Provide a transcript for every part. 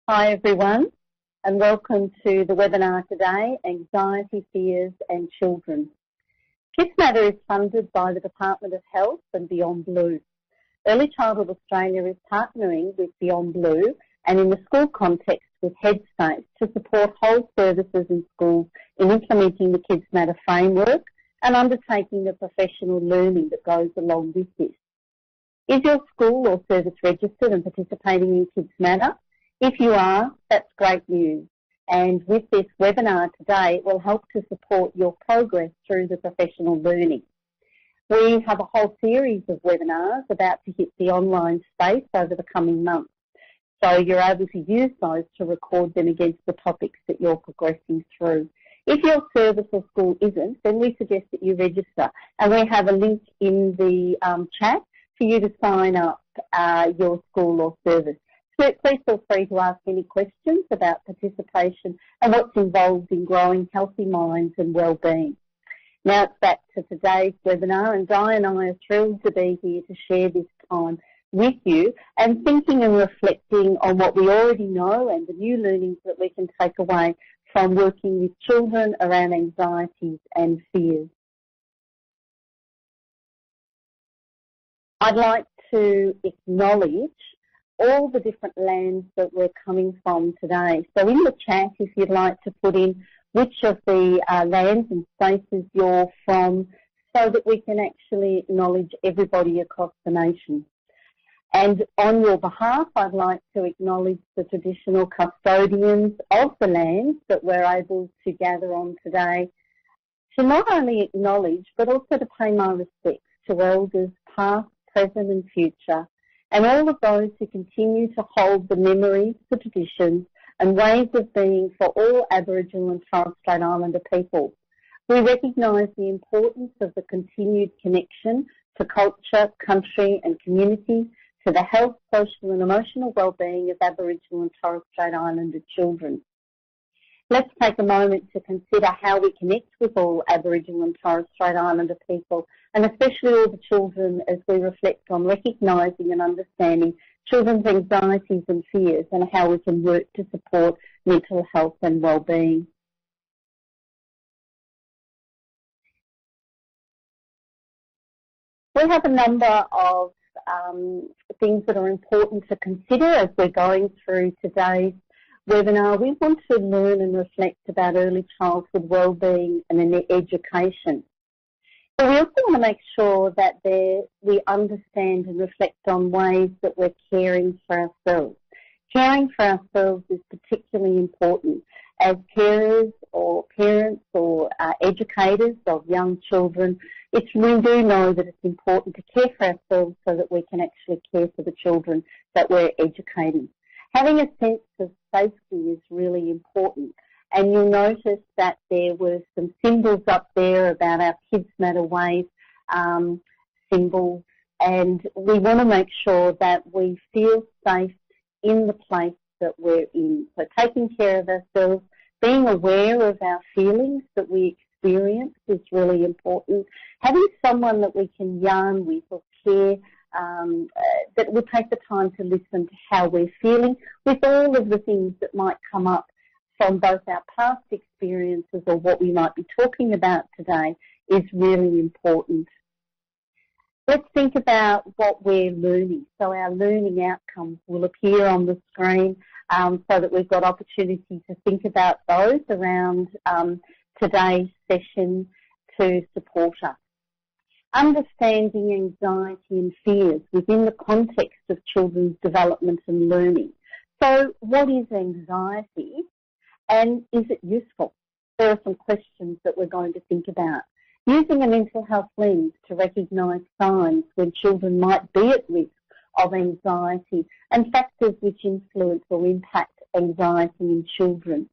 Hi everyone, and welcome to the webinar today, Anxiety, Fears and Children. KidsMatter is funded by the Department of Health and Beyond Blue. Early Childhood Australia is partnering with Beyond Blue and in the school context with Headspace to support whole services in schools in implementing the KidsMatter framework and undertaking the professional learning that goes along with this. Is your school or service registered and participating in KidsMatter? If you are, that's great news. And with this webinar today, it will help to support your progress through the professional learning. We have a whole series of webinars about to hit the online space over the coming months. So you're able to use those to record them against the topics that you're progressing through. If your service or school isn't, then we suggest that you register. And we have a link in the chat for you to sign up your school or service. So please feel free to ask any questions about participation and what's involved in growing healthy minds and well-being. Now it's back to today's webinar, and Di and I are thrilled to be here to share this time with you and thinking and reflecting on what we already know and the new learnings that we can take away from working with children around anxieties and fears. I'd like to acknowledge all the different lands that we're coming from today. So in the chat, if you'd like to put in which of the lands and spaces you're from so that we can actually acknowledge everybody across the nation. And on your behalf, I'd like to acknowledge the traditional custodians of the lands that we're able to gather on today to not only acknowledge but also to pay my respects to elders past, present and future, and all of those who continue to hold the memories, the traditions and ways of being for all Aboriginal and Torres Strait Islander people. We recognise the importance of the continued connection to culture, country and community, to the health, social and emotional well-being of Aboriginal and Torres Strait Islander children. Let's take a moment to consider how we connect with all Aboriginal and Torres Strait Islander people, and especially all the children, as we reflect on recognising and understanding children's anxieties and fears and how we can work to support mental health and well-being. We have a number of things that are important to consider as we're going through today's webinar. We want to learn and reflect about early childhood wellbeing and education. But we also want to make sure that we understand and reflect on ways that we're caring for ourselves. Caring for ourselves is particularly important as carers or parents or educators of young children. We do know that it's important to care for ourselves so that we can actually care for the children that we're educating. Having a sense of safety is really important, and you'll notice that there were some symbols up there about our KidsMatter ways symbols, and we want to make sure that we feel safe in the place that we're in. So taking care of ourselves, being aware of our feelings that we experience is really important. Having someone that we can yarn with or care that will take the time to listen to how we're feeling with all of the things that might come up from both our past experiences or what we might be talking about today is really important. Let's think about what we're learning. So our learning outcomes will appear on the screen so that we've got opportunity to think about those around today's session to support us. Understanding anxiety and fears within the context of children's development and learning. So what is anxiety and is it useful? There are some questions that we're going to think about. Using a mental health lens to recognise signs when children might be at risk of anxiety and factors which influence or impact anxiety in children.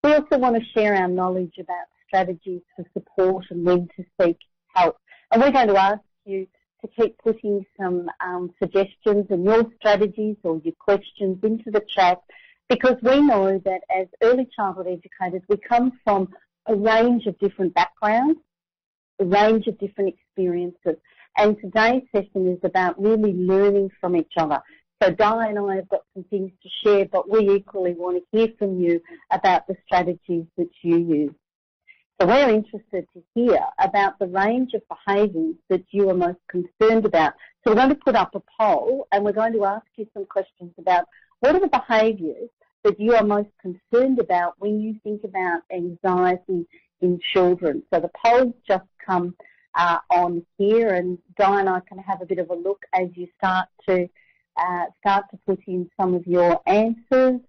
We also want to share our knowledge about strategies for support and when to seek help. And we're going to ask you to keep putting some suggestions and your strategies or your questions into the chat, because we know that as early childhood educators, we come from a range of different backgrounds, a range of different experiences. And today's session is about really learning from each other, So Di and I have got some things to share, but we equally want to hear from you about the strategies that you use. So we're interested to hear about the range of behaviours that you are most concerned about. So we're going to put up a poll and we're going to ask you some questions about what are the behaviours that you are most concerned about when you think about anxiety in children. So the polls just come on here, and Di and I can have a bit of a look as you start to put in some of your answers.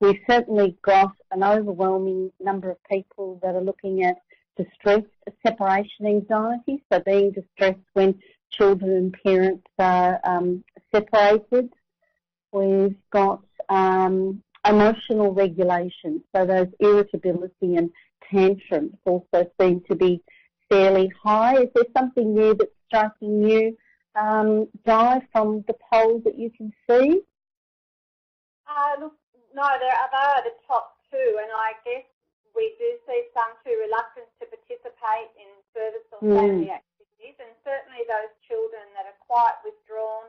We've certainly got an overwhelming number of people that are looking at distress, separation anxiety, so being distressed when children and parents are separated. We've got emotional regulation, so those irritability and tantrums also seem to be fairly high. Is there something there that's striking you, Di, from the poll that you can see? Look, no, they are the top two, and I guess we do see some too reluctance to participate in service or family activities, and certainly those children that are quite withdrawn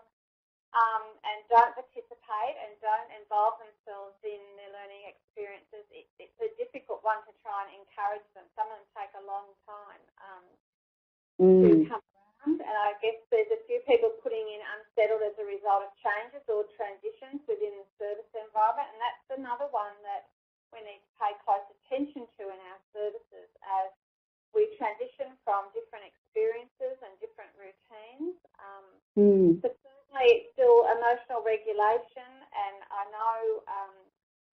and don't participate and don't involve themselves in their learning experiences. It's a difficult one to try and encourage them. Some of them take a long time to come around, and I guess there's a few people putting in unsettled as a result of changes or transitions within the service environment, and that's another one that we need to pay close attention to in our services as we transition from different experiences and different routines. But certainly it's still emotional regulation, and I know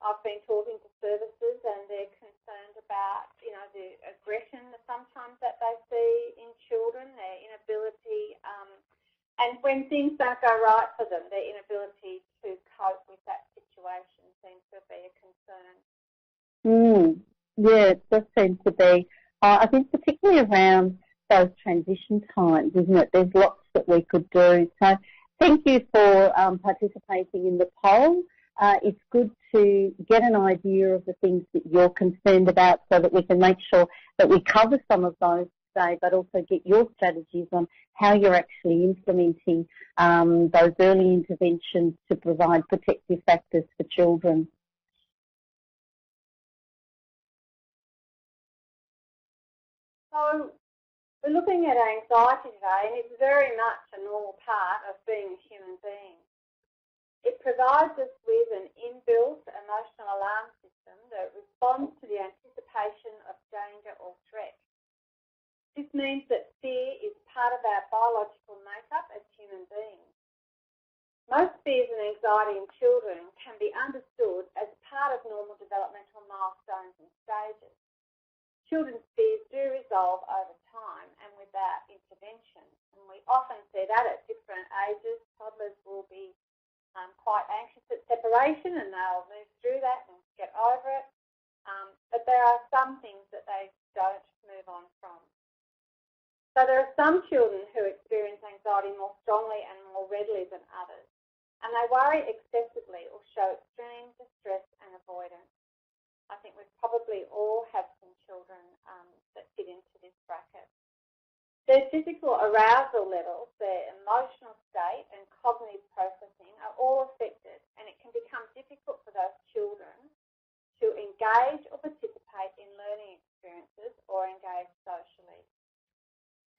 I've been talking to services and they're concerned about, the aggression that sometimes that they see in children, their inability, and when things don't go right for them, their inability to cope with that situation seems to be a concern. Yeah, it does seem to be. I think particularly around those transition times, isn't it? There's lots that we could do. So thank you for participating in the poll. It's good to get an idea of the things that you're concerned about so that we can make sure that we cover some of those today, but also get your strategies on how you're actually implementing those early interventions to provide protective factors for children. So we're looking at anxiety today, and it's very much a normal part of being a human being. It provides us with an inbuilt emotional alarm system that responds to the anticipation of danger or threat. This means that fear is part of our biological makeup as human beings. Most fears and anxiety in children can be understood as part of normal developmental milestones and stages. Children's fears do resolve over time and without intervention, and we often see that at different ages. Toddlers will be quite anxious at separation, and they'll move through that and get over it, but there are some things that they don't move on from. So there are some children who experience anxiety more strongly and more readily than others, and they worry excessively or show extreme distress and avoidance. I think we've probably all had some children that fit into this bracket. Their physical arousal levels, their emotional state and cognitive processing are all affected, and it can become difficult for those children to engage or participate in learning experiences or engage socially.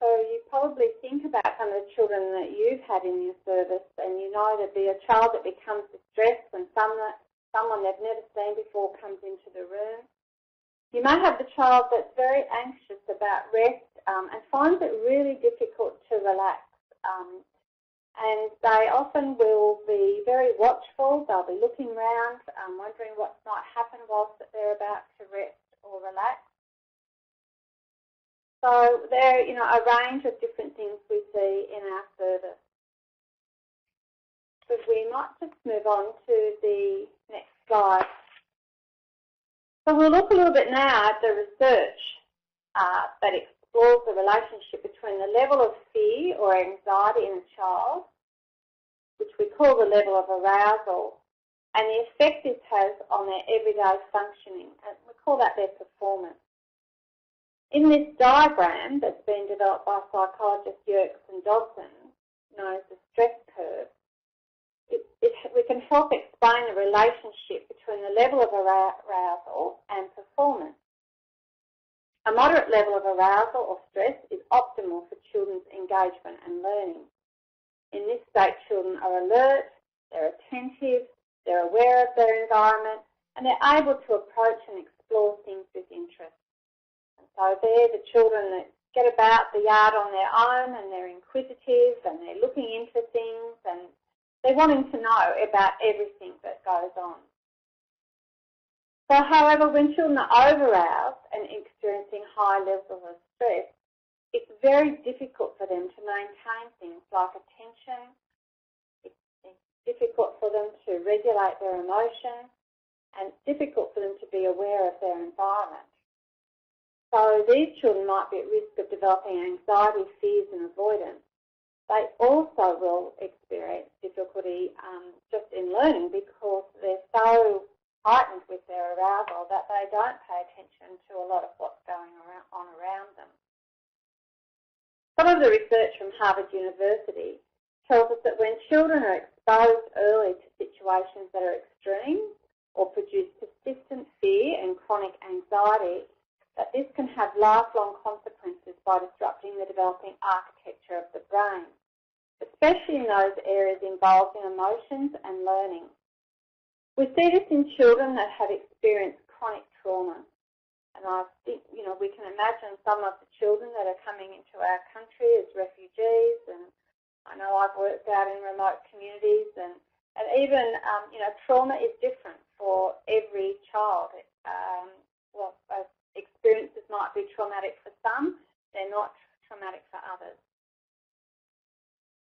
So you probably think about some of the children that you've had in your service, and you know there'd be a child that becomes distressed when someone they've never seen before comes into the room. You may have the child that's very anxious about rest and finds it really difficult to relax. And they often will be very watchful. They'll be looking around, wondering what might happen whilst they're about to rest or relax. So there are, a range of different things we see in our service. But we might just move on to the next slide. So we'll look a little bit now at the research that explores the relationship between the level of fear or anxiety in a child, which we call the level of arousal, and the effect this has on their everyday functioning, and we call that their performance. In this diagram that's been developed by psychologists Yerkes and Dodson, known as the stress curve, we can help explain the relationship between the level of arousal and performance. A moderate level of arousal or stress is optimal for children's engagement and learning. In this state, children are alert, they're attentive, they're aware of their environment, and they're able to approach and explore things with interest. And so they're the children that get about the yard on their own, and they're inquisitive, and they're looking into things, and they're wanting to know about everything that goes on. So, however, when children are over-aroused and experiencing high levels of stress, it's very difficult for them to maintain things like attention. It's difficult for them to regulate their emotions, and it's difficult for them to be aware of their environment. So these children might be at risk of developing anxiety, fears and avoidance. They also will experience difficulty just in learning because they're so heightened with their arousal that they don't pay attention to a lot of what's going on around them. Some of the research from Harvard University tells us that when children are exposed early to situations that are extreme or produce persistent fear and chronic anxiety, that this can have lifelong consequences by disrupting the developing architecture of the brain, especially in those areas involved in emotions and learning. We see this in children that have experienced chronic trauma. And I think, we can imagine some of the children that are coming into our country as refugees, and I know I've worked out in remote communities, and even, trauma is different for every child. Experiences might be traumatic for some, they're not traumatic for others.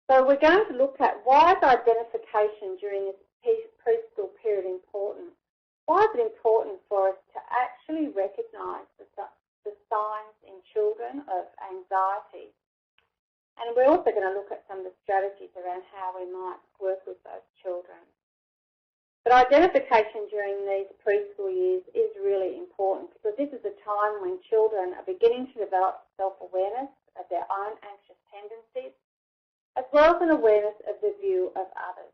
So we're going to look at why is identification during this preschool period important. Why is it important for us to actually recognise the signs in children of anxiety? And we're also going to look at some of the strategies around how we might work with those children. But identification during these preschool years is really important because this is a time when children are beginning to develop self-awareness of their own anxious tendencies, as well as an awareness of the view of others.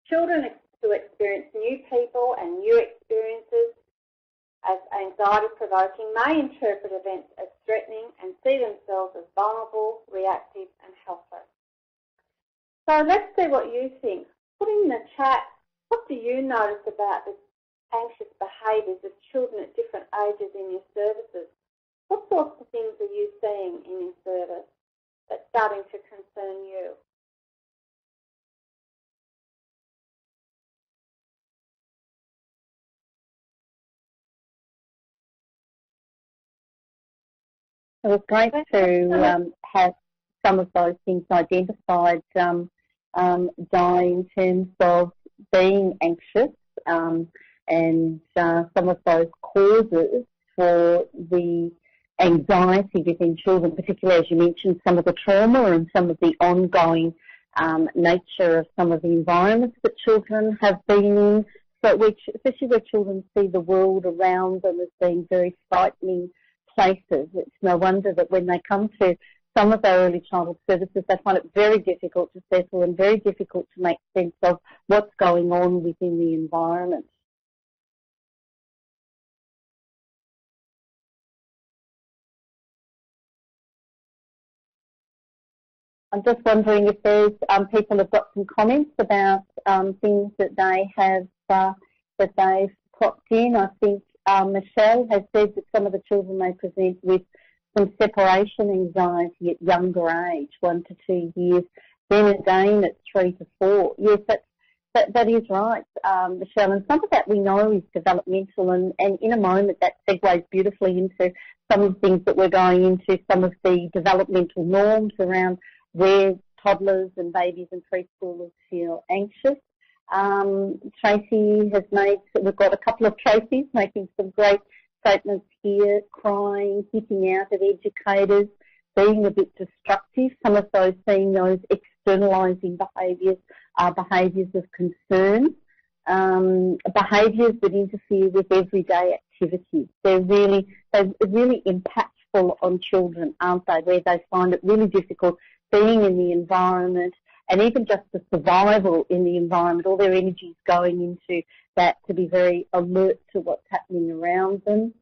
Children who experience new people and new experiences as anxiety-provoking may interpret events as threatening and see themselves as vulnerable, reactive and helpless. So let's see what you think. Put in the chat, what do you notice about the anxious behaviours of children at different ages in your services? What sorts of things are you seeing in your service that's starting to concern you? It was great to have some of those things identified, Di, in terms of being anxious and some of those causes for the anxiety within children, particularly as you mentioned, some of the trauma and some of the ongoing nature of some of the environments that children have been in, but especially where children see the world around them as being very frightening places. It's no wonder that when they come to some of our early childhood services, they find it very difficult to settle and very difficult to make sense of what's going on within the environment. I'm just wondering if there's people have got some comments about things that they have that they've popped in. I think Michelle has said that some of the children may present with some separation anxiety at younger age, 1 to 2 years, then again at 3 to 4. Yes, that is right, Michelle. And some of that we know is developmental, and in a moment that segues beautifully into some of the things that we're going into, some of the developmental norms around where toddlers and babies and preschoolers feel anxious. Tracy has we've got a couple of Tracys making some great statements here, crying, hitting out at educators, being a bit destructive. Some of those being those externalising behaviours are behaviours of concern, behaviours that interfere with everyday activities. They're really impactful on children, aren't they, where they find it really difficult being in the environment and even just the survival in the environment, all their energy's going into that to be very alert to what's happening around them.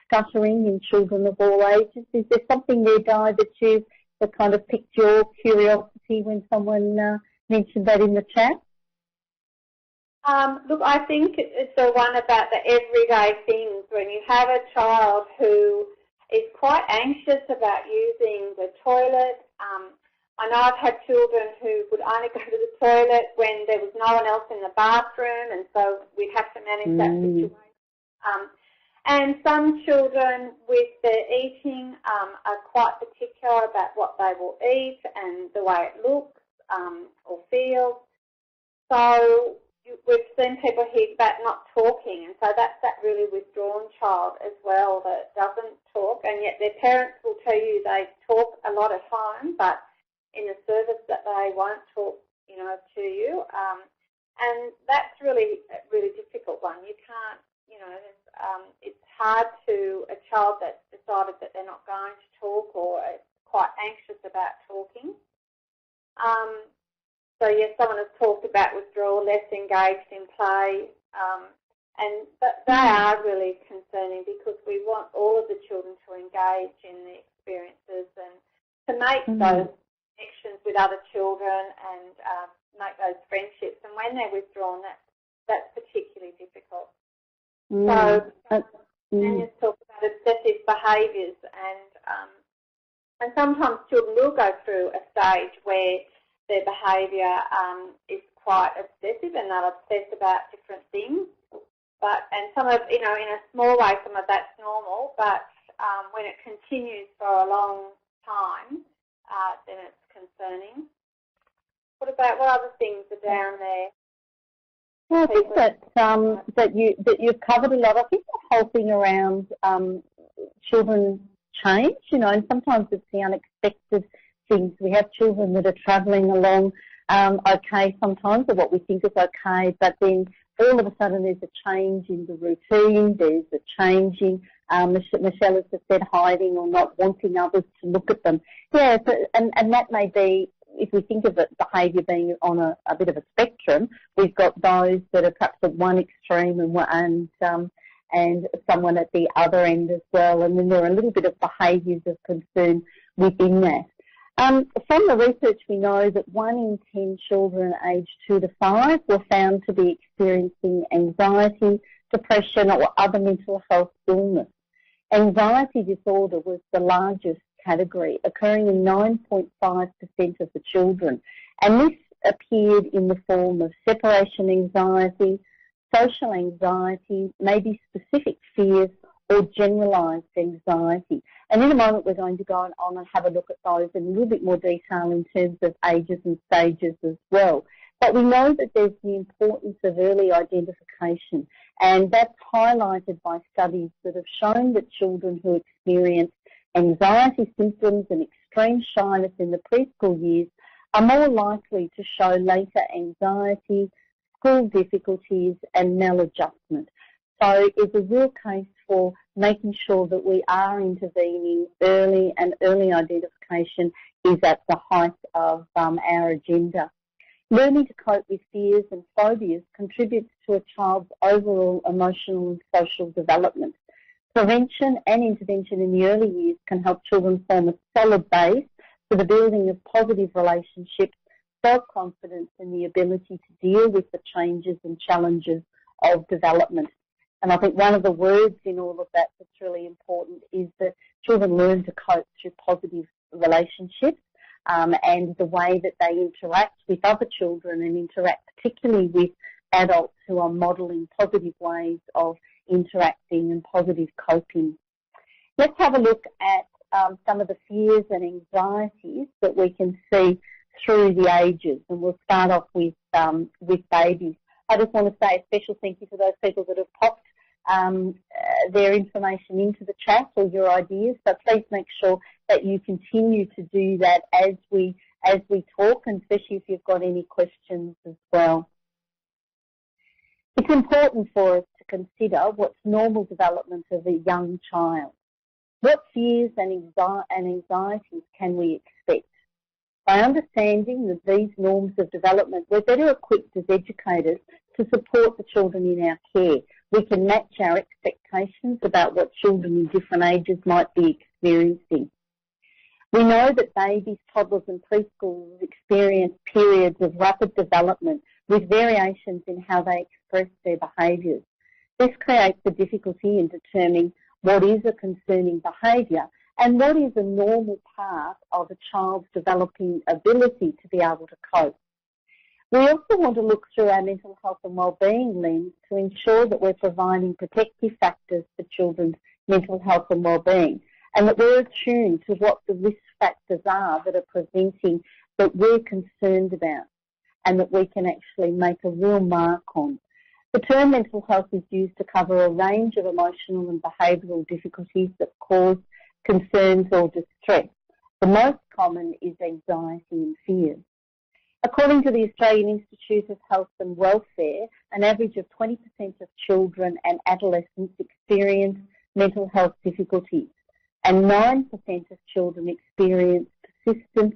Stuttering in children of all ages. Is there something there, Di, that kind of piqued your curiosity when someone mentioned that in the chat? Look, I think it's the one about the everyday things. When you have a child who is quite anxious about using the toilet. I know I've had children who would only go to the toilet when there was no one else in the bathroom, and so we'd have to manage that situation. And some children with their eating are quite particular about what they will eat and the way it looks or feels. So we've seen people here about not talking, and so that's that really withdrawn child as well that doesn't talk, and yet their parents will tell you they talk a lot at home, but in the service that they won't talk, to you. And that's really a really difficult one. You can't, it's hard to a child that's decided that they're not going to talk or is quite anxious about talking. So, yes, someone has talked about withdrawal, less engaged in play, but they are really concerning because we want all of the children to engage in the experiences and to make those connections with other children and make those friendships. And when they're withdrawn, that's particularly difficult. So, Daniel's talked about obsessive behaviours, and sometimes children will go through a stage where their behaviour is quite obsessive and they'll obsess about different things. And some of, in a small way, some of that's normal, but when it continues for a long time, then it's concerning. What other things are down there? Well, I think that you've covered a lot. I think the whole thing around children change, and sometimes it's the unexpected things. We have children that are travelling along okay sometimes, or what we think is okay, but then all of a sudden there's a change in the routine, there's a change in, Michelle has just said, hiding or not wanting others to look at them. Yeah, and that may be, if we think of it, behaviour being on a bit of a spectrum, we've got those that are perhaps at one extreme and someone at the other end as well, and then there are a little bit of behaviours of concern within that. From the research, we know that 1 in 10 children aged 2 to 5 were found to be experiencing anxiety, depression, or other mental health illness. Anxiety disorder was the largest category, occurring in 9.5% of the children, and this appeared in the form of separation anxiety, social anxiety, maybe specific fears, or generalised anxiety. And in a moment we're going to go on and have a look at those in a little bit more detail in terms of ages and stages as well. But we know that there's the importance of early identification, and that's highlighted by studies that have shown that children who experience anxiety symptoms and extreme shyness in the preschool years are more likely to show later anxiety, school difficulties and maladjustment. So it's a real case for making sure that we are intervening early, and early identification is at the height of our agenda. Learning to cope with fears and phobias contributes to a child's overall emotional and social development. Prevention and intervention in the early years can help children form a solid base for the building of positive relationships, self-confidence and the ability to deal with the changes and challenges of development. And I think one of the words in all of that that's really important is that children learn to cope through positive relationships and the way that they interact with other children and interact particularly with adults who are modelling positive ways of interacting and positive coping. Let's have a look at some of the fears and anxieties that we can see through the ages, and we'll start off with babies. I just want to say a special thank you to those people that have popped their information into the chat or your ideas, so please make sure that you continue to do that as we talk, and especially if you've got any questions as well. It's important for us to consider what's normal development of a young child. What fears and anxieties can we expect? By understanding that these norms of development, we're better equipped as educators to support the children in our care. We can match our expectations about what children in different ages might be experiencing. We know that babies, toddlers and preschoolers experience periods of rapid development with variations in how they express their behaviours. This creates a difficulty in determining what is a concerning behaviour and what is a normal part of a child's developing ability to be able to cope. We also want to look through our mental health and wellbeing lens to ensure that we're providing protective factors for children's mental health and wellbeing, and that we're attuned to what the risk factors are that are presenting that we're concerned about and that we can actually make a real mark on. The term mental health is used to cover a range of emotional and behavioural difficulties that cause concerns or distress. The most common is anxiety and fear. According to the Australian Institute of Health and Welfare, an average of 20% of children and adolescents experience mental health difficulties, and 9% of children experience persistent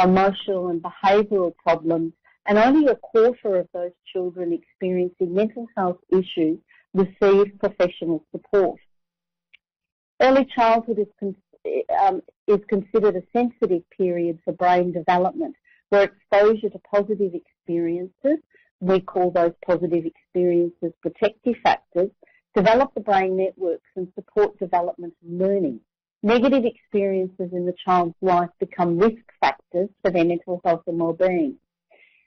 emotional and behavioural problems, and only a quarter of those children experiencing mental health issues receive professional support. Early childhood is considered a sensitive period for brain development, where exposure to positive experiences, we call those positive experiences protective factors, develop the brain networks and support development and learning. Negative experiences in the child's life become risk factors for their mental health and wellbeing.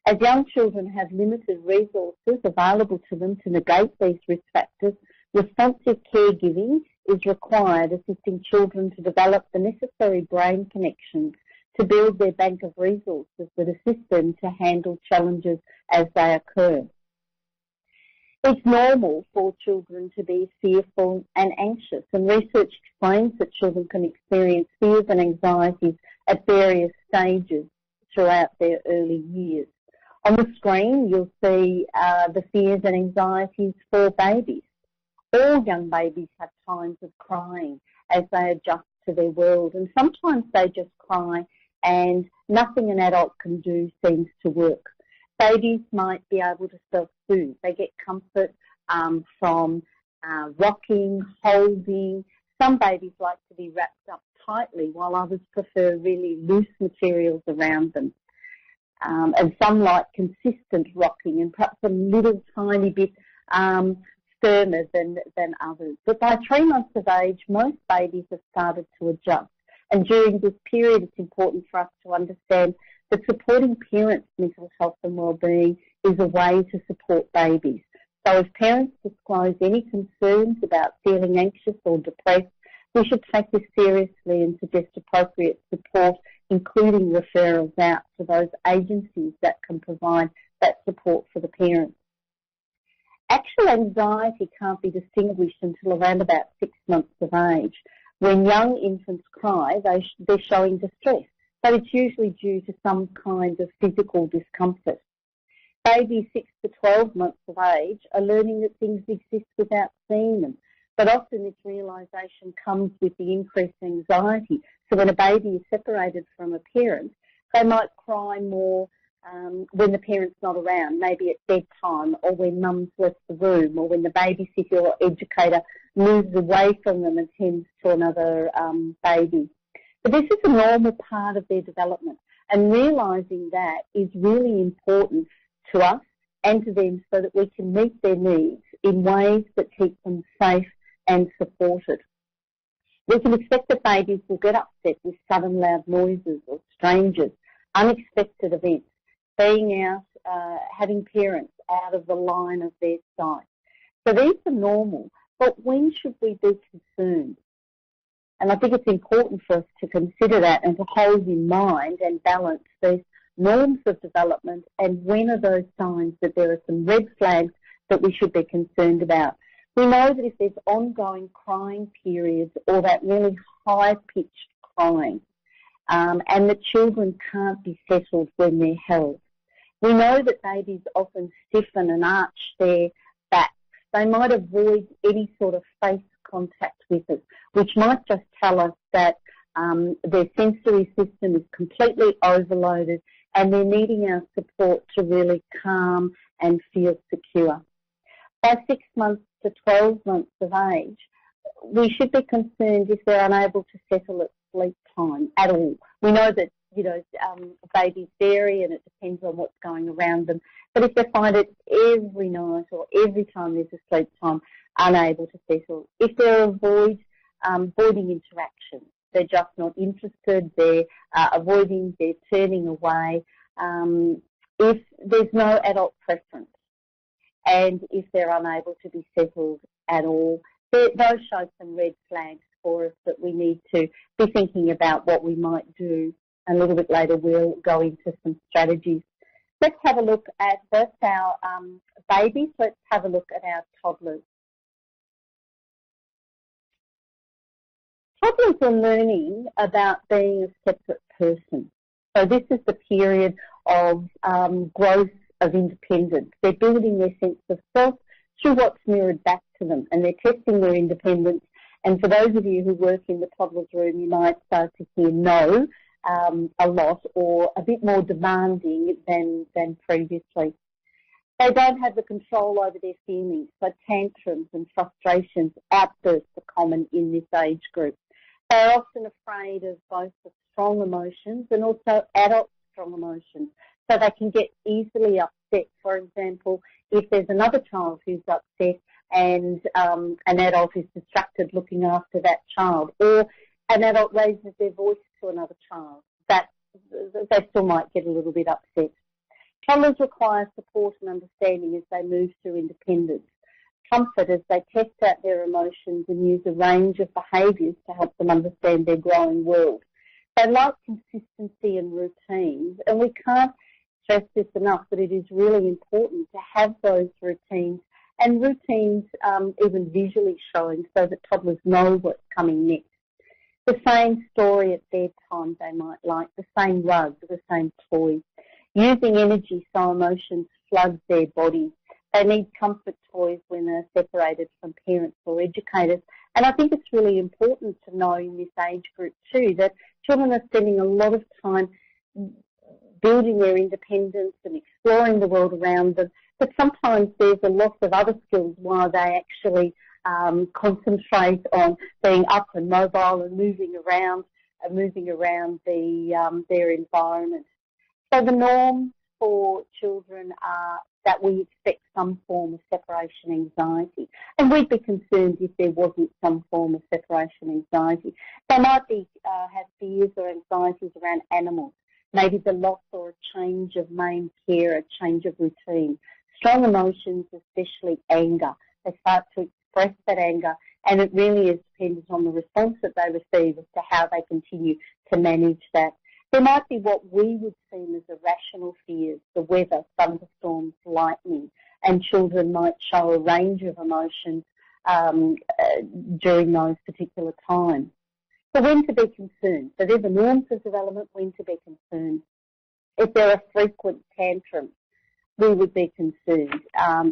As young children have limited resources available to them to negate these risk factors, responsive caregiving is required, assisting children to develop the necessary brain connections to build their bank of resources that assist them to handle challenges as they occur. It's normal for children to be fearful and anxious, and research explains that children can experience fears and anxieties at various stages throughout their early years. On the screen, you'll see the fears and anxieties for babies. All young babies have times of crying as they adjust to their world, and sometimes they just cry and nothing an adult can do seems to work. Babies might be able to self-soothe. They get comfort from rocking, holding. Some babies like to be wrapped up tightly, while others prefer really loose materials around them. And some like consistent rocking and perhaps a little tiny bit firmer than others. But by 3 months of age, most babies have started to adjust. And during this period, it's important for us to understand that supporting parents' mental health and wellbeing is a way to support babies. So if parents disclose any concerns about feeling anxious or depressed, we should take this seriously and suggest appropriate support, including referrals out to those agencies that can provide that support for the parents. Actual anxiety can't be distinguished until around about 6 months of age. When young infants cry, they're showing distress, but it's usually due to some kind of physical discomfort. Babies 6 to 12 months of age are learning that things exist without seeing them, but often this realisation comes with the increased anxiety. So when a baby is separated from a parent, they might cry more when the parent's not around, maybe at bedtime or when mum's left the room or when the babysitter or educator moves away from them and tends to another baby. But this is a normal part of their development, and realising that is really important to us and to them so that we can meet their needs in ways that keep them safe and supported. We can expect that babies will get upset with sudden loud noises or strangers, unexpected events, being out, having parents out of the line of their sight. So these are normal, but when should we be concerned? And I think it's important for us to consider that and to hold in mind and balance these norms of development and when are those signs that there are some red flags that we should be concerned about. We know that if there's ongoing crying periods or that really high-pitched crying and the children can't be settled when they're held. We know that babies often stiffen and arch their backs. They might avoid any sort of face contact with us, which might just tell us that Their sensory system is completely overloaded, and they're needing our support to really calm and feel secure. By 6 months to 12 months of age, we should be concerned if they're unable to settle at sleep time at all. We know that, babies vary and it depends on what's going around them. But if they find it every night or every time there's a sleep time, unable to settle, if they're avoiding interaction, they're just not interested, they're avoiding, they're turning away, if there's no adult preference, and if they're unable to be settled at all, those show some red flags for us that we need to be thinking about what we might do. A little bit later we'll go into some strategies. Let's have a look at first our babies. Let's have a look at our toddlers. Toddlers are learning about being a separate person. So this is the period of growth of independence. They're building their sense of self through what's mirrored back to them, and they're testing their independence. And for those of you who work in the toddler's room, you might start to hear no a lot, or a bit more demanding than previously. They don't have the control over their feelings, so tantrums and frustrations, outbursts are common in this age group. They're often afraid of both the strong emotions and also adult strong emotions, so they can get easily upset. For example, if there's another child who's upset and an adult is distracted looking after that child, or an adult raises their voice to another child, they still might get a little bit upset. Toddlers require support and understanding as they move through independence, comfort as they test out their emotions and use a range of behaviours to help them understand their growing world. They like consistency and routines, and we can't stress this enough, but it is really important to have those routines, and routines even visually showing, so that toddlers know what's coming next. The same story at bedtime they might like, the same rug, the same toy. Using energy so emotions flood their bodies. They need comfort toys when they're separated from parents or educators. And I think it's really important to know in this age group too that children are spending a lot of time building their independence and exploring the world around them, but sometimes there's a loss of other skills while they actually concentrate on being up and mobile and moving around their environment. So the norms for children are that we expect some form of separation anxiety, and we'd be concerned if there wasn't some form of separation anxiety. They might have fears or anxieties around animals, maybe the loss or a change of main care, a change of routine. Strong emotions, especially anger. They start to express that anger, and it really is dependent on the response that they receive as to how they continue to manage that. There might be what we would see as irrational fears, the weather, thunderstorms, lightning, and children might show a range of emotions during those particular times. So when to be concerned? So there's the norms of development, when to be concerned. If there are frequent tantrums, we would be concerned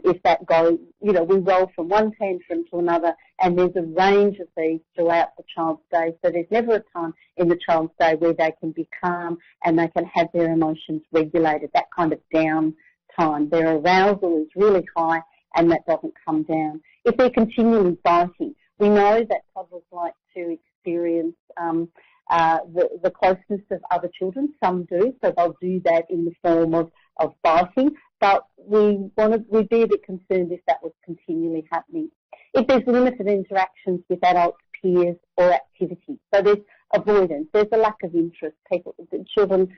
if that goes, we roll from one tantrum to another, and there's a range of these throughout the child's day. So there's never a time in the child's day where they can be calm and they can have their emotions regulated, that kind of down time. Their arousal is really high and that doesn't come down. If they're continually biting, we know that toddlers like to experience the closeness of other children. Some do, so they'll do that in the form of biting, but we'd be a bit concerned if that was continually happening. If there's limited interactions with adults, peers or activities, so there's avoidance, there's a lack of interest, children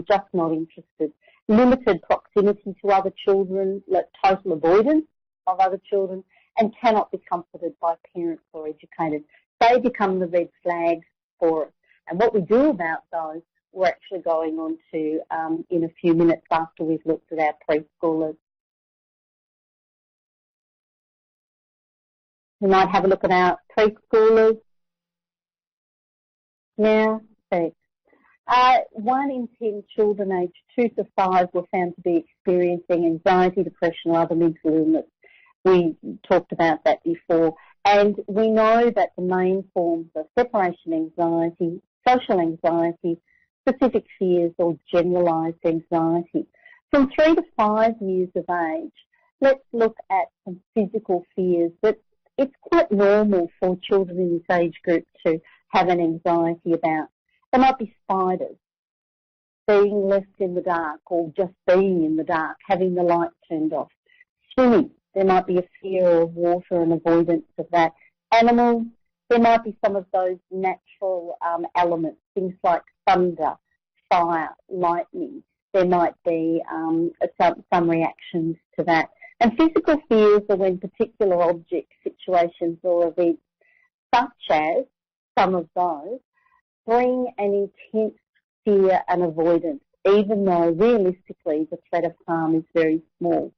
just not interested. Limited proximity to other children, like total avoidance of other children, and cannot be comforted by parents or educators. They become the red flags for us. And what we do about those, we're actually going on to in a few minutes after we've looked at our preschoolers. We might have a look at our preschoolers now. 1 in 10 children aged 2 to 5 were found to be experiencing anxiety, depression or other mental illness. We talked about that before. And we know that the main forms of separation anxiety, social anxiety, specific fears or generalised anxiety. From 3 to 5 years of age, let's look at some physical fears that it's quite normal for children in this age group to have an anxiety about. There might be spiders, being left in the dark or just being in the dark, having the light turned off. Swimming, there might be a fear of water and avoidance of that. Animals, there might be some of those natural elements, things like thunder, fire, lightning. There might be some reactions to that. And physical fears are when particular objects, situations or events, such as some of those, bring an intense fear and avoidance, even though realistically the threat of harm is very small.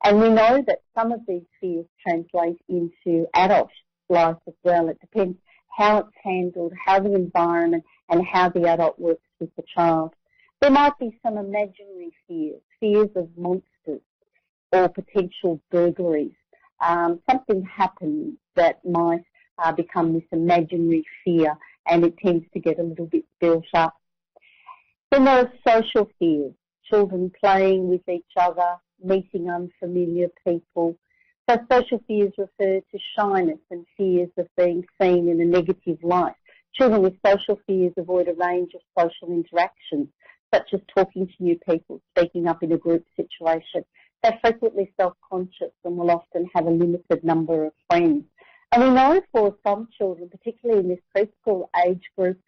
And we know that some of these fears translate into adult life as well. It depends how it's handled, how the environment and how the adult works with the child. There might be some imaginary fears, fears of monsters or potential burglaries. Something happens that might become this imaginary fear, and it tends to get a little bit built up. Then there are social fears, children playing with each other, meeting unfamiliar people. So social fears refer to shyness and fears of being seen in a negative light. Children with social fears avoid a range of social interactions, such as talking to new people, speaking up in a group situation. They're frequently self-conscious and will often have a limited number of friends. And we know for some children, particularly in this preschool age group,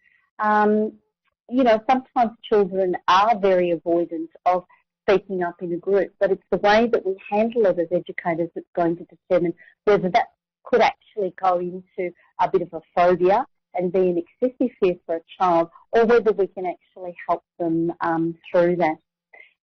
sometimes children are very avoidant of speaking up in a group, but it's the way that we handle it as educators that's going to determine whether that could actually go into a bit of a phobia and be an excessive fear for a child, or whether we can actually help them through that.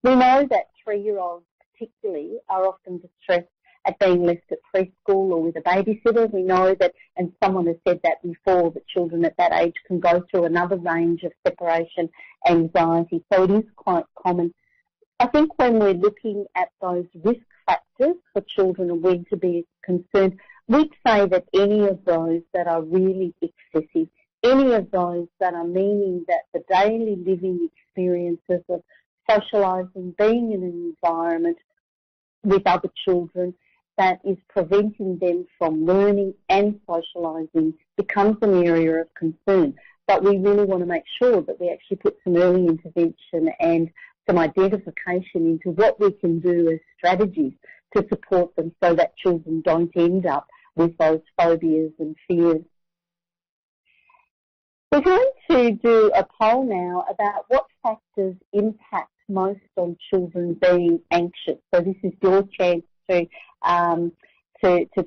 We know that 3-year-olds particularly are often distressed at being left at preschool or with a babysitter. We know that, and someone has said that before, that children at that age can go through another range of separation anxiety, so it is quite common. I think when we're looking at those risk factors for children and when to be concerned, we'd say that any of those that are really excessive, any of those that are meaning that the daily living experiences of socialising, being in an environment with other children that is preventing them from learning and socialising becomes an area of concern. But we really want to make sure that we actually put some early intervention and some identification into what we can do as strategies to support them so that children don't end up with those phobias and fears. We're going to do a poll now about what factors impact most on children being anxious. So this is your chance to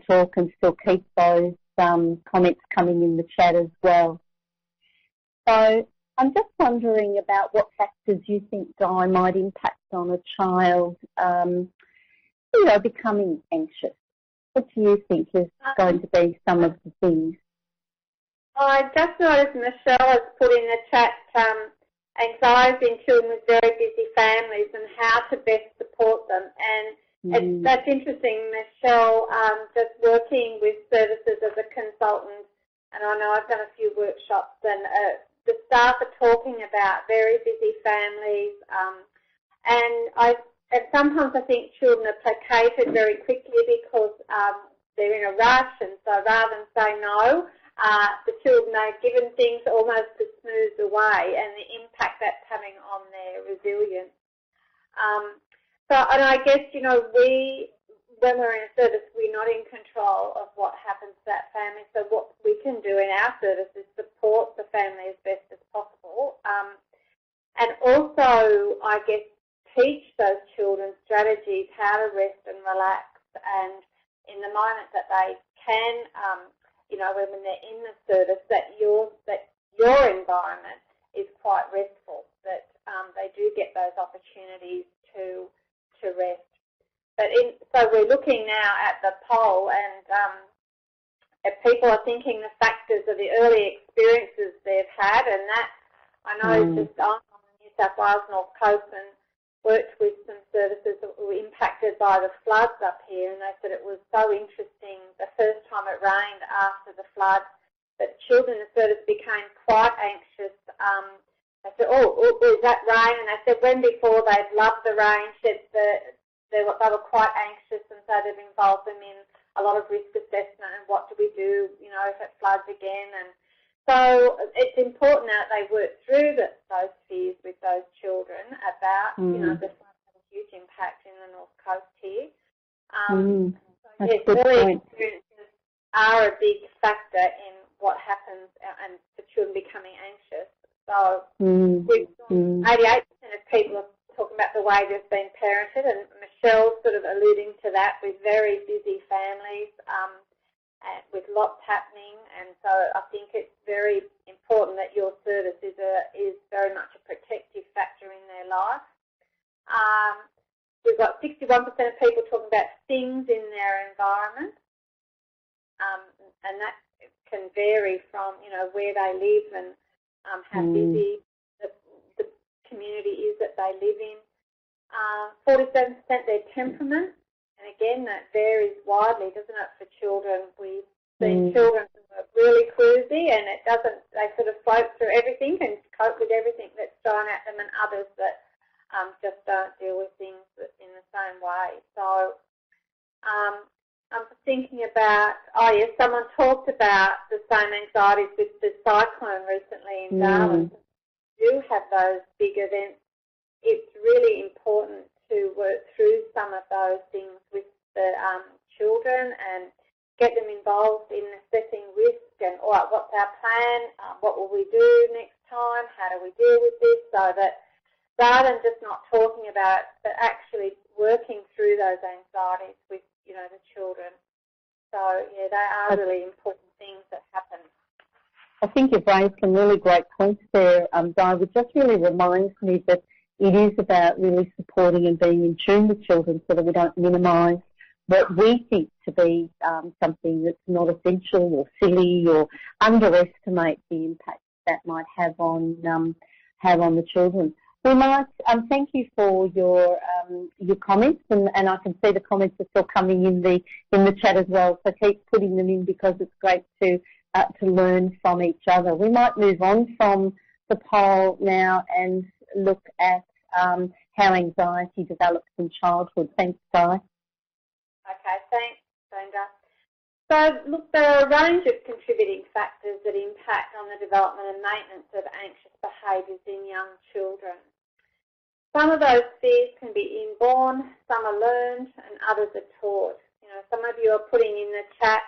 talk and still keep those comments coming in the chat as well. So I'm just wondering about what factors you think, Di, might impact on a child, becoming anxious. What do you think is going to be some of the things? I just noticed Michelle has put in the chat anxiety in children with very busy families and how to best support them. And that's interesting, Michelle, just working with services as a consultant, and I know I've done a few workshops, and the staff are talking about very busy families, and sometimes I think children are placated very quickly because they're in a rush, and so rather than say no, the children are given things almost to smooth away, and the impact that's having on their resilience. And I guess, when we're in a service, we're not in control of what happens to that family. So what we can do in our service is support the family as best as possible. And also, I guess, teach those children strategies, how to rest and relax. And in the moment that they can, when they're in the service, that your environment is quite restful, that they do get those opportunities to rest. So we're looking now at the poll, and if people are thinking the factors of the early experiences they've had, and that I know I'm on the New South Wales North Coast and worked with some services that were impacted by the floods up here, and they said it was so interesting the first time it rained after the flood, that children in the service became quite anxious. They said, oh, is that rain? And they said when before they'd loved the rain, they were quite anxious, and so they've involved them in a lot of risk assessment and what do we do, you know, if it floods again. And so it's important that they work through those fears with those children about, you know, the floods have a huge impact in the North Coast here. So yes, early experiences are a big factor in what happens and the children becoming anxious. So 88% of people are talking about the way they've been parented, and Michelle's sort of alluding to that with very busy families, with lots happening, and so I think it's very important that your service is very much a protective factor in their life. We've got 61% of people talking about things in their environment, and that can vary from, you know, where they live and how busy the community is that they live in. 47% their temperament, and again that varies widely, doesn't it, for children? We've seen children who are really cruisy and they sort of float through everything and cope with everything that's thrown at them, and others that just don't deal with things in the same way. So I'm thinking about, someone talked about the same anxieties with the cyclone recently in Darwin. Do have those big events. It's really important to work through some of those things with the children and get them involved in assessing risk and, all right, what's our plan, what will we do next time, how do we deal with this, so that rather than just not talking about it, but actually working through those anxieties with, you know, the children. So, yeah, they are really important things that happen. I think you've raised some really great points there, Di, which just really reminds me that it is about really supporting and being in tune with children so that we don't minimise what we think to be something that's not essential or silly, or underestimate the impact that might have on the children. We might thank you for your comments, and I can see the comments are still coming in the chat as well. So keep putting them in, because it's great to learn from each other. We might move on from the poll now and look at how anxiety develops in childhood. Thanks, Di. Okay, thanks, Glenda. So, look, there are a range of contributing factors that impact on the development and maintenance of anxious behaviours in young children. Some of those fears can be inborn, some are learned, and others are taught. You know, some of you are putting in the chat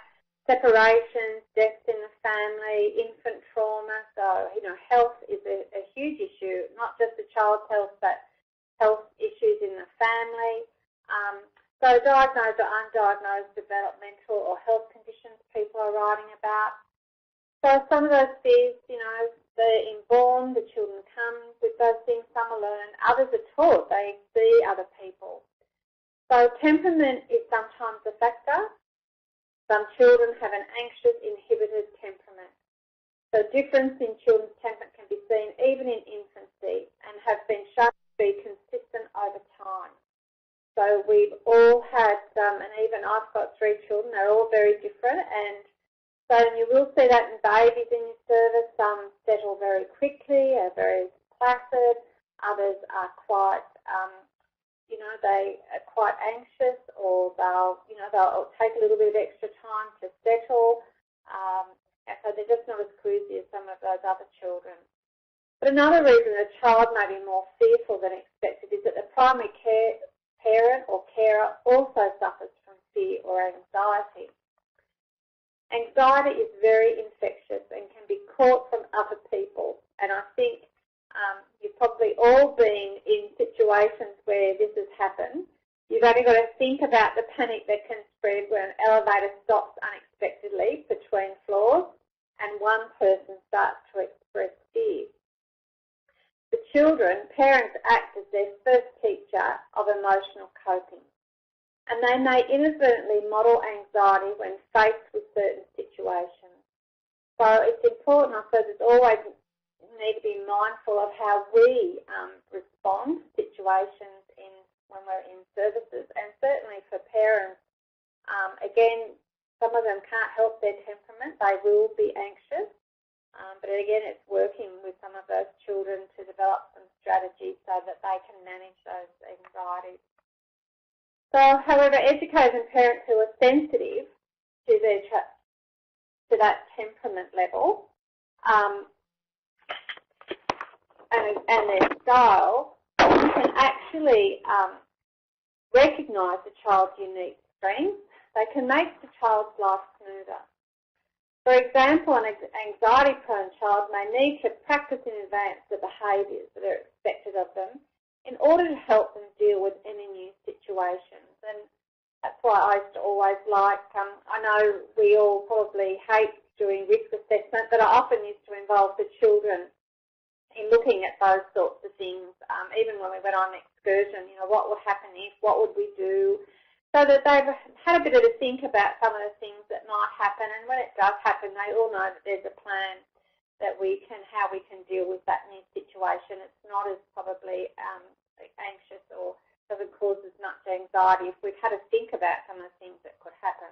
separations, deaths in the family, infant trauma. So, you know, health is a huge issue, not just the child's health, but health issues in the family. So diagnosed or undiagnosed developmental or health conditions people are writing about. So some of those fears, you know, they're inborn, the children come with those things, some are learned, others are taught, they see other people. So temperament is sometimes a factor. Some children have an anxious, inhibited temperament. So difference in children's temperament can be seen even in infancy and have been shown to be consistent over time. So we've all had, and even I've got 3 children, they're all very different, and so you will see that in babies in your service. Some settle very quickly, are very placid, others are quite, you know, they are quite anxious, or they'll take a little bit of extra time to settle, and so they're just not as cruisy as some of those other children. But another reason a child may be more fearful than expected is that the primary parent or carer also suffers from fear or anxiety. Anxiety is very infectious and can be caught from other people, and I think you've probably all been in situations where this has happened. You've only got to think about the panic that can spread when an elevator stops unexpectedly between floors and one person starts to express fear. For children, parents act as their first teacher of emotional coping, and they may inadvertently model anxiety when faced with certain situations. So it's important, I suppose, it's always need to be mindful of how we respond to situations when we're in services, and certainly for parents, again, Some of them can't help their temperament. They will be anxious. But again, it's working with some of those children to develop some strategies so that they can manage those anxieties. So, however, educators and parents who are sensitive to that temperament level and their style can actually recognise the child's unique strengths. They can make the child's life smoother. For example, an anxiety-prone child may need to practice in advance the behaviours that are expected of them in order to help them deal with any new situations. And that's why I used to always like, I know we all probably hate doing risk assessment, but I often used to involve the children in looking at those sorts of things, even when we went on an excursion, what would happen if, what would we do, so that they've had a bit of a think about some of the things that might happen, and when it does happen, they all know that there's a plan that how we can deal with that new situation. It's not as probably anxious or doesn't cause as much anxiety if we've had to think about some of the things that could happen.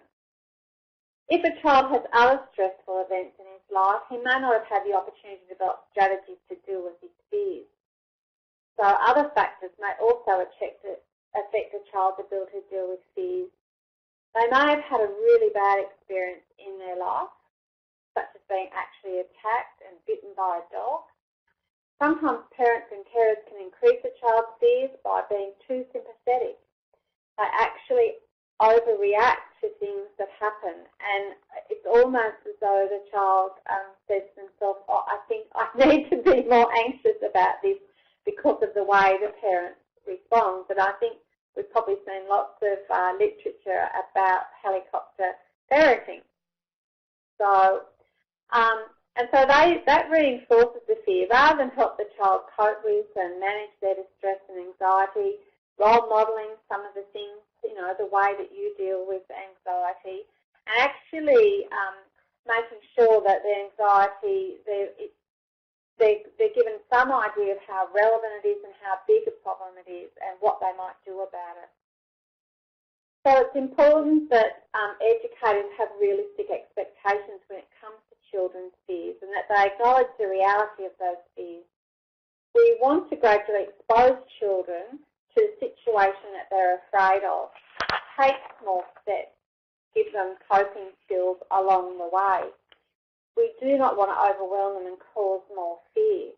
If a child has other stressful events in his life, he may not have had the opportunity to develop strategies to deal with his fears. So other factors may also affect a child's ability to deal with fears. They may have had a really bad experience in their life, such as being actually attacked and bitten by a dog. Sometimes parents and carers can increase a child's fears by being too sympathetic. They actually overreact to things that happen, and it's almost as though the child says to themselves, I think I need to be more anxious about this because of the way the parents respond. But I think we've probably seen lots of literature about helicopter parenting. So, that reinforces the fear. Rather than help the child cope with and manage their distress and anxiety, role modelling some of the things, the way that you deal with anxiety, and actually making sure that the anxiety, they're given some idea of how relevant it is and how big a problem it is and what they might do about it. So it's important that educators have realistic expectations when it comes to children's fears and that they acknowledge the reality of those fears. We want to gradually expose children to the situation that they're afraid of. Take small steps, give them coping skills along the way. We do not want to overwhelm them and cause more fear.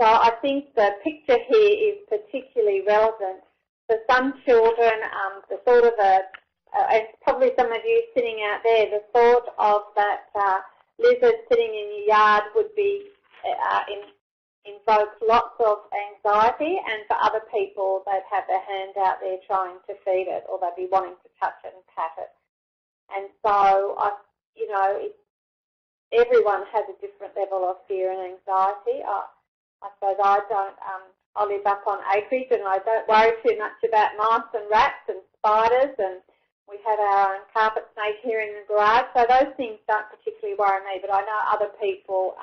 So I think the picture here is particularly relevant for some children. The thought of and probably some of you sitting out there, the thought of that lizard sitting in your yard would be invoke lots of anxiety, and for other people they'd have their hand out there trying to feed it, or they'd be wanting to touch it and pat it. And so, everyone has a different level of fear and anxiety. I suppose I don't, I live up on acreage and I don't worry too much about mice and rats and spiders, and we have our own carpet snake here in the garage, so those things don't particularly worry me, but I know other people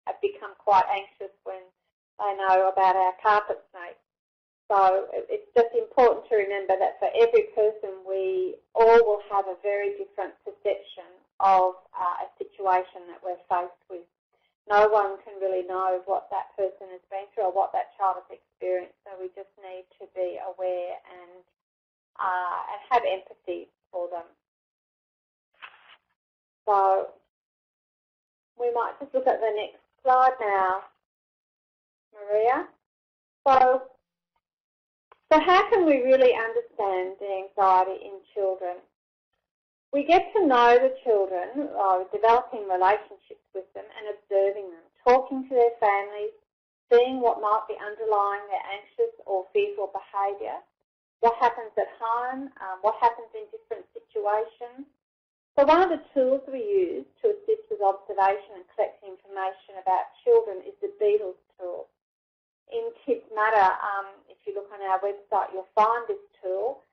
have become quite anxious when they know about our carpet snake. So it's just important to remember that for every person, we all will have a very different perception of a situation that we're faced with. No one can really know what that person has been through or what that child has experienced, so we just need to be aware and have empathy for them. So we might just look at the next slide now, Maria. So how can we really understand the anxiety in children? We get to know the children, developing relationships with them and observing them, talking to their families, seeing what might be underlying their anxious or fearful behaviour, what happens at home, what happens in different situations. So one of the tools we use to assist with observation and collecting information about children is the behaviours tool. In KidsMatter, if you look on our website, you'll find this tool,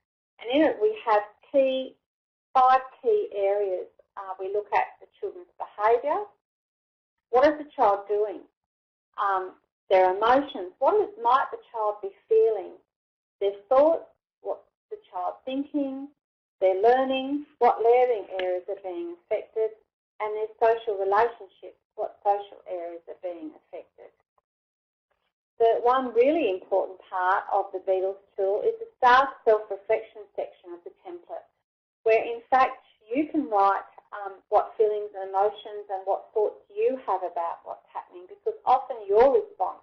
and in it we have 5 key areas. We look at the children's behaviour. What is the child doing? Their emotions. What might the child be feeling? Their thoughts. What's the child thinking? their learning, what learning areas are being affected, and their social relationships, what social areas are being affected. The one really important part of the Beatles tool is the staff self-reflection section of the template, where in fact you can write what feelings and emotions and what thoughts you have about what's happening, because often your response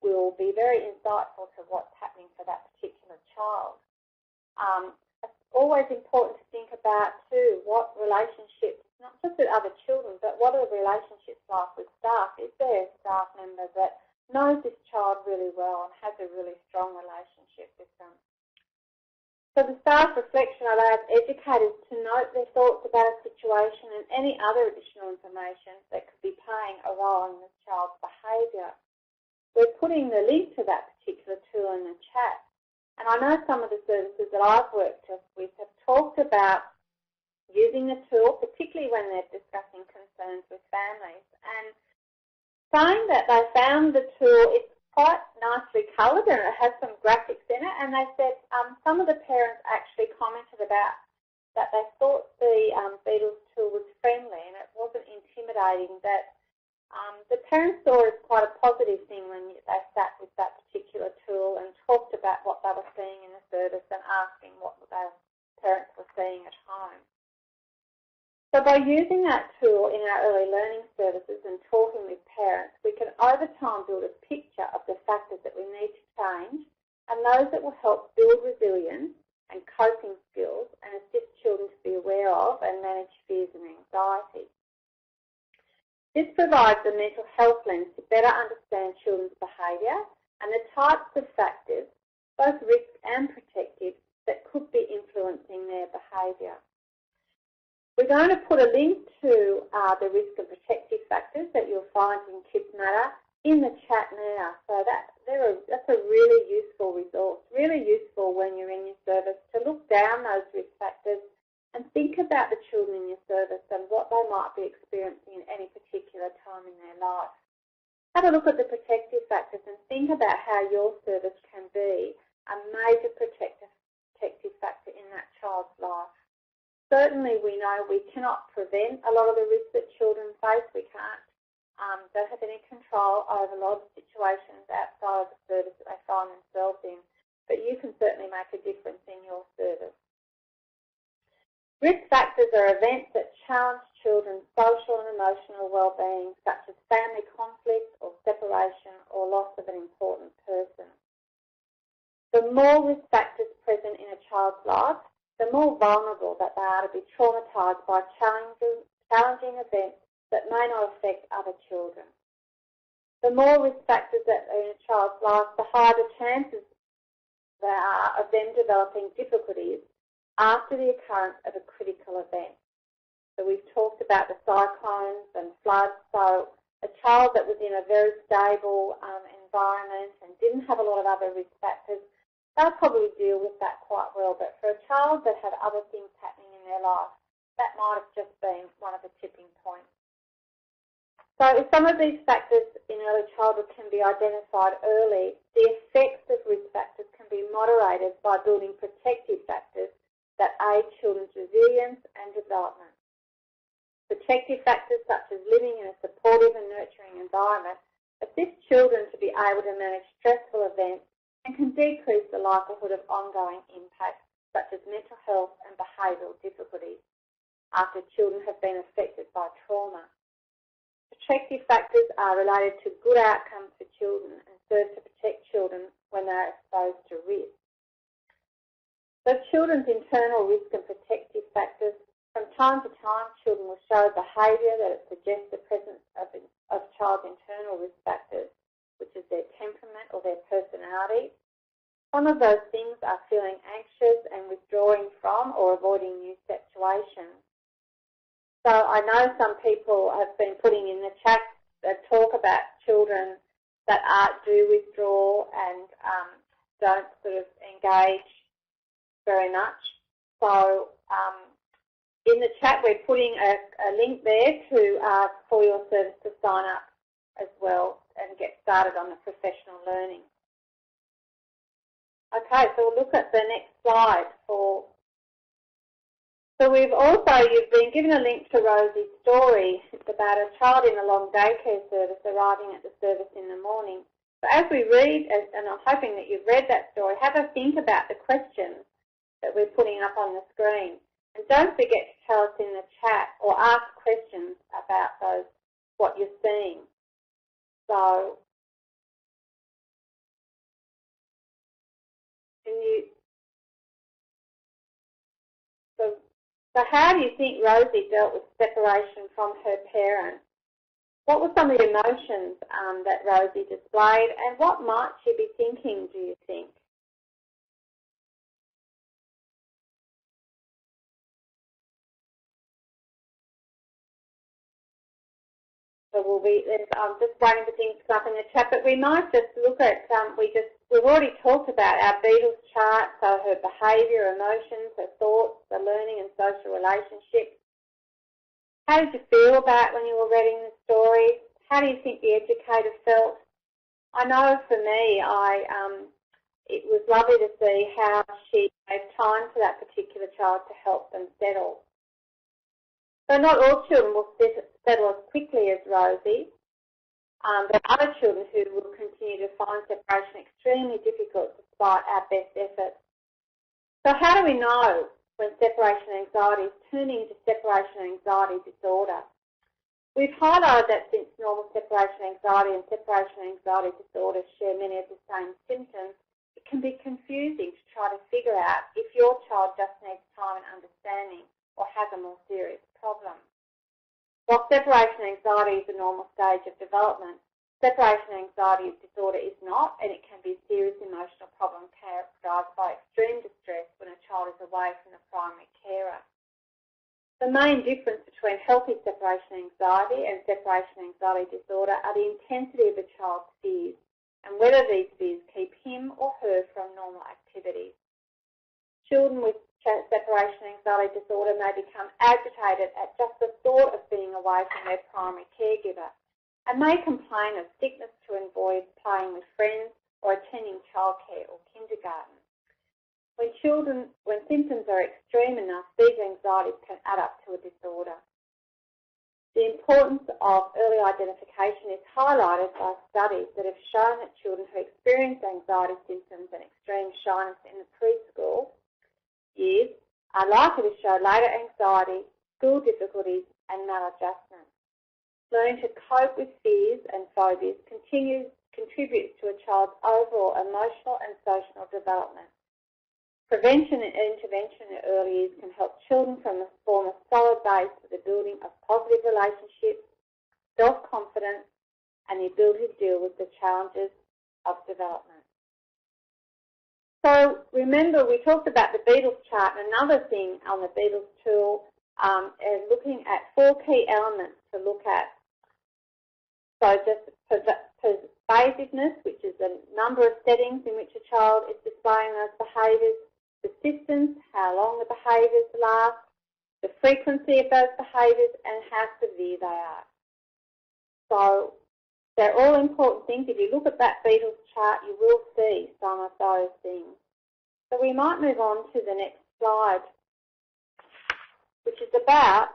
will be very insightful to what's happening for that particular child. It's always important to think about too what relationships, not just with other children, but what are the relationships like with staff? Is there a staff member that knows this child really well and has a really strong relationship with them? So the staff reflection allows educators to note their thoughts about a situation and any other additional information that could be playing a role in the child's behaviour. We're putting the link to that particular tool in the chat. And I know some of the services that I've worked with have talked about using the tool, particularly when they're discussing concerns with families, and saying that they found the tool, it's quite nicely coloured and it has some graphics in it, and they said some of the parents actually commented about that they thought the Beatles tool was friendly and it wasn't intimidating, that the parents saw it as quite a positive thing when they sat with that particular tool and talked about what they were seeing in the service and asking what their parents were seeing at home. So by using that tool in our early learning services and talking with parents, we can over time build a picture of the factors that we need to change and those that will help build resilience and coping skills and assist children to be aware of and manage fears and anxiety. This provides a mental health lens to better understand children's behaviour and the types of factors, both risk and protective, that could be influencing their behaviour. We're going to put a link to the risk and protective factors that you'll find in KidsMatter in the chat now. So that's a really useful resource, really useful when you're in your service to look down those risk factors and think about the children in your service and what they might be experiencing at any particular time in their life. Have a look at the protective factors and think about how your service can be a major protective factor in that child's life. Certainly we know we cannot prevent a lot of the risks that children face. We don't have any control over a lot of situations outside of the service that they find themselves in, but you can certainly make a difference in your service. Risk factors are events that challenge children's social and emotional well-being, such as family conflict or separation or loss of an important person. The more risk factors present in a child's life, the more vulnerable that they are to be traumatised by challenging events that may not affect other children. The more risk factors that are in a child's life, the higher the chances there are of them developing difficulties after the occurrence of a critical event. So we've talked about the cyclones and floods. So a child that was in a very stable environment and didn't have a lot of other risk factors, they'll probably deal with that quite well. But for a child that had other things happening in their life, that might have just been one of the tipping points. So if some of these factors in early childhood can be identified early, the effects of risk factors can be moderated by building protective factors that aid children's resilience and development. Protective factors such as living in a supportive and nurturing environment assist children to be able to manage stressful events and can decrease the likelihood of ongoing impacts such as mental health and behavioural difficulties after children have been affected by trauma. Protective factors are related to good outcomes for children and serve to protect children when they are exposed to risk. So children's internal risk and protective factors, from time to time children will show behaviour that suggests the presence of child's internal risk factors, which is their temperament or their personality. Some of those things are feeling anxious and withdrawing from or avoiding new situations. So I know some people have been putting in the chat that talk about children that do withdraw and don't sort of engage very much. So in the chat we're putting a link there to for your service to sign up as well and get started on the professional learning. Okay, so we'll look at the next slide for So you've been given a link to Rosie's story. It's about a child in a long daycare service arriving at the service in the morning. So as we read, and I'm hoping that you've read that story, have a think about the questions that we're putting up on the screen. And don't forget to tell us in the chat or ask questions about what you're seeing. So, So how do you think Rosie dealt with separation from her parents? What were some of the emotions that Rosie displayed, and what might she be thinking, do you think? So I'm just waiting for things to come up in the chat, but we might just look at, we've already talked about our Beatles chart, so her behaviour, emotions, her thoughts, the learning and social relationships. How did you feel about when you were reading the story? How do you think the educator felt? I know for me, it was lovely to see how she gave time to that particular child to help them settle. So not all children will settle as quickly as Rosie. There are other children who will continue to find separation extremely difficult despite our best efforts. So how do we know when separation anxiety is turning into separation anxiety disorder? We've highlighted that since normal separation anxiety and separation anxiety disorder share many of the same symptoms, it can be confusing to try to figure out if your child just needs time and understanding or has a more serious problem. While separation anxiety is a normal stage of development, separation anxiety disorder is not, and it can be a serious emotional problem characterised by extreme distress when a child is away from the primary carer. The main difference between healthy separation anxiety and separation anxiety disorder are the intensity of a child's fears and whether these fears keep him or her from normal activities. Children with separation anxiety disorder may become agitated at just the thought of being away from their primary caregiver and may complain of sickness to avoid playing with friends or attending childcare or kindergarten. When symptoms are extreme enough, these anxieties can add up to a disorder. The importance of early identification is highlighted by studies that have shown that children who experience anxiety symptoms and extreme shyness in the preschool years are likely to show later anxiety, school difficulties and maladjustment. Learning to cope with fears and phobias contributes to a child's overall emotional and social development. Prevention and intervention in early years can help children form a solid base for the building of positive relationships, self-confidence, and the ability to deal with the challenges of development. So remember, we talked about the Beatles chart, and another thing on the Beatles tool is looking at 4 key elements to look at. So just pervasiveness, which is the number of settings in which a child is displaying those behaviours, persistence, how long the behaviours last, the frequency of those behaviours, and how severe they are. So they're all important things. If you look at that Beatles chart, you will see some of those things. So we might move on to the next slide, which is about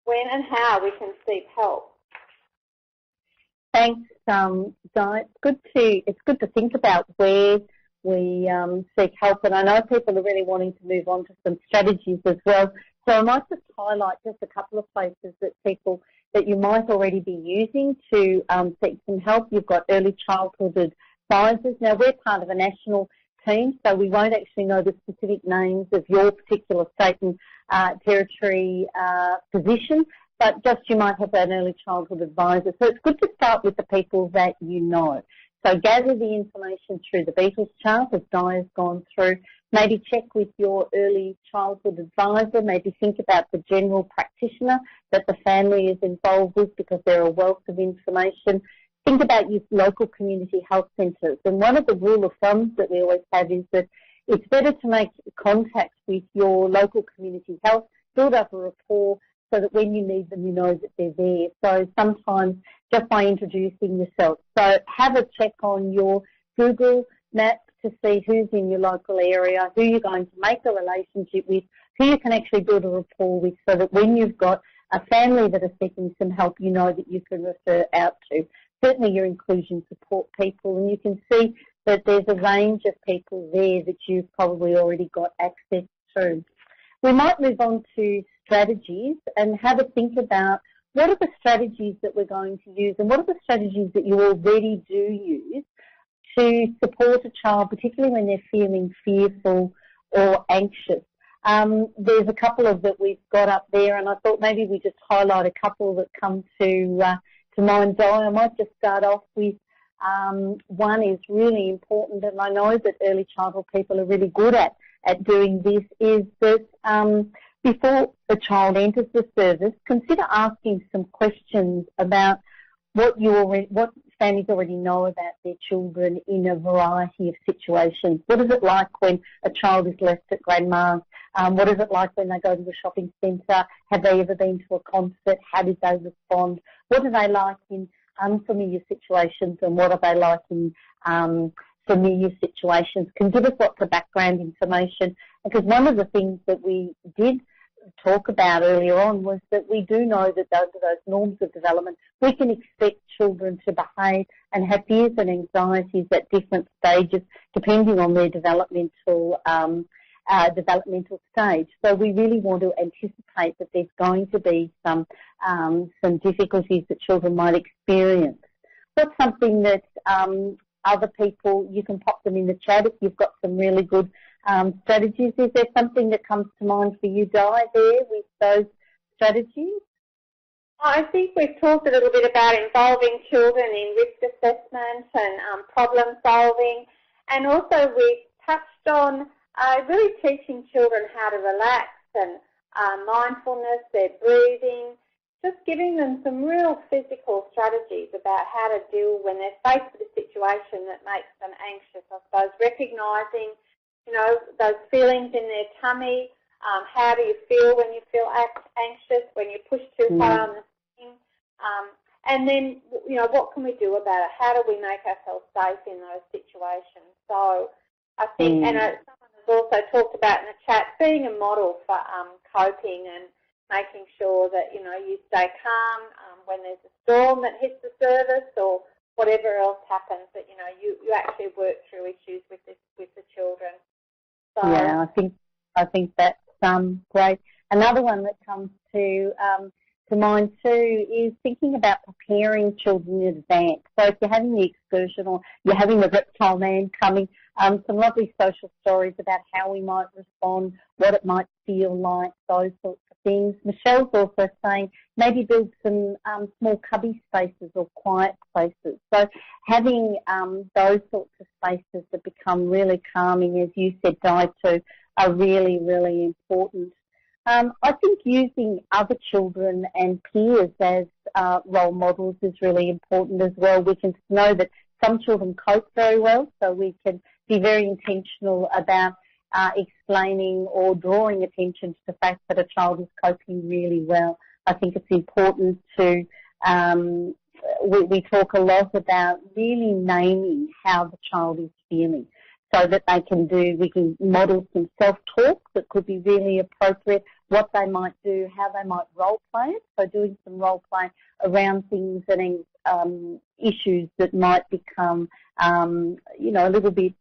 when and how we can seek help. Thanks, Di. It's good to think about where we seek help, and I know people are really wanting to move on to some strategies as well. So I might just highlight just a couple of places that you might already be using to seek some help. You've got early childhood advisors. Now, we're part of a national team, so we won't actually know the specific names of your particular state and territory position, but just you might have an early childhood advisor. So it's good to start with the people that you know. So gather the information through the Beatles chart, as Di has gone through. Maybe check with your early childhood advisor. Maybe think about the general practitioner that the family is involved with, because they're a wealth of information. Think about your local community health centres. And one of the rule of thumbs that we always have is that it's better to make contact with your local community health, build up a rapport, so that when you need them, you know that they're there. So sometimes just by introducing yourself. So have a check on your Google Maps to see who's in your local area, who you're going to make a relationship with, who you can actually build a rapport with, so that when you've got a family that are seeking some help, you know that you can refer out to. Certainly your inclusion support people, and you can see that there's a range of people there that you've probably already got access to. We might move on to strategies and have a think about what are the strategies that we're going to use, and what are the strategies that you already do use to support a child, particularly when they're feeling fearful or anxious. There's a couple of that we've got up there, and I thought maybe we just highlight a couple that come to mind. Di, I might just start off with one is really important, and I know that early childhood people are really good at doing this, is that before a child enters the service, consider asking some questions about what families already know about their children in a variety of situations. What is it like when a child is left at grandma's? What is it like when they go to the shopping centre? Have they ever been to a concert? How did they respond? What are they like in unfamiliar situations, and what are they like in familiar situations? Can give us lots of background information, because one of the things that we did talk about earlier on was that we do know that those norms of development, we can expect children to behave and have fears and anxieties at different stages depending on their developmental stage. So we really want to anticipate that there's going to be some difficulties that children might experience. That's something that other people, you can pop them in the chat if you've got some really good strategies. Is there something that comes to mind for you, Di, there with those strategies? I think we've talked a little bit about involving children in risk assessment and problem solving, and also we've touched on really teaching children how to relax and mindfulness, their breathing, just giving them some real physical strategies about how to deal when they're faced with a situation that makes them anxious. I suppose recognising, those feelings in their tummy. How do you feel when you feel anxious, when you push too far on the thing? And then, what can we do about it? How do we make ourselves safe in those situations? So I think, and someone has also talked about in the chat, being a model for coping and making sure that, you stay calm when there's a storm that hits the service or whatever else happens, that, you actually work through issues with the children. So, yeah, I think that's great. Another one that comes to mind too is thinking about preparing children in advance. So if you're having the excursion or you're having the reptile man coming, some lovely social stories about how we might respond, what it might feel like, those sorts of things. Michelle's also saying maybe build some small cubby spaces or quiet places. So having those sorts of spaces that become really calming, as you said, Di, too, are really, really important. I think using other children and peers as role models is really important as well. We can know that some children cope very well, so we can be very intentional about explaining or drawing attention to the fact that a child is coping really well. I think it's important to, we talk a lot about really naming how the child is feeling, so that we can model some self-talk that could be really appropriate, what they might do, how they might role play it. So doing some role play around things and issues that might become, a little bit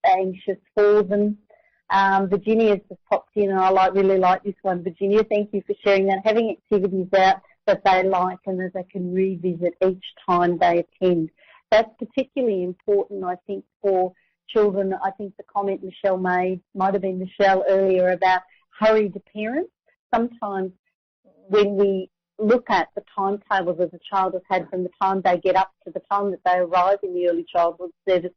anxious for them. Virginia's just popped in, and I really like this one. Virginia, thank you for sharing that. Having activities out that they like and that they can revisit each time they attend. That's particularly important, I think, for children. I think the comment Michelle made, might have been Michelle earlier, about hurried parents. Sometimes when we look at the timetable that a child has had from the time they get up to the time that they arrive in the early childhood service,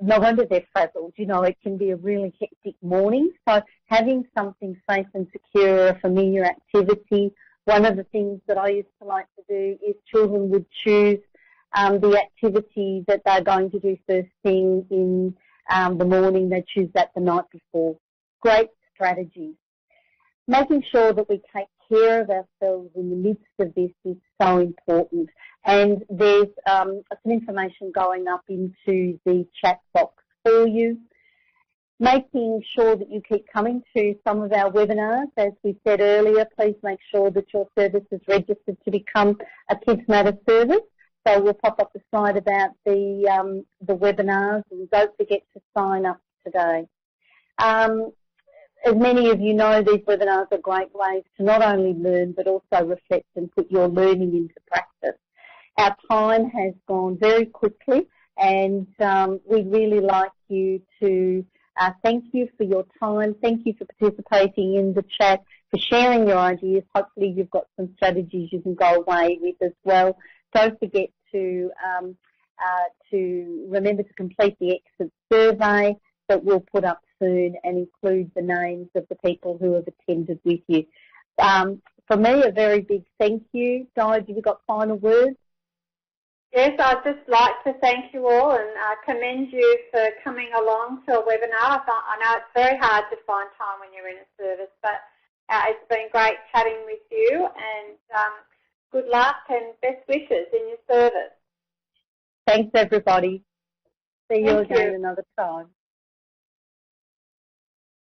no wonder they're frazzled. It can be a really hectic morning. So having something safe and secure, a familiar activity. One of the things that I used to like to do is children would choose the activity that they're going to do first thing in the morning. They choose that the night before. Great strategies. Making sure that we take care of ourselves in the midst of this is so important. And there's some information going up into the chat box for you. Making sure that you keep coming to some of our webinars. As we said earlier, please make sure that your service is registered to become a KidsMatter service. So we'll pop up the slide about the webinars, and don't forget to sign up today. As many of you know, these webinars are great ways to not only learn but also reflect and put your learning into practice. Our time has gone very quickly, and we'd really like you to thank you for your time. Thank you for participating in the chat, for sharing your ideas. Hopefully you've got some strategies you can go away with as well. Don't forget to remember to complete the exit survey that we'll put up soon and include the names of the people who have attended with you. For me, a very big thank you. Di, have you got final words? Yes, I'd just like to thank you all and commend you for coming along to a webinar. I know it's very hard to find time when you're in a service, but it's been great chatting with you, and good luck and best wishes in your service. Thanks, everybody. See you again another time.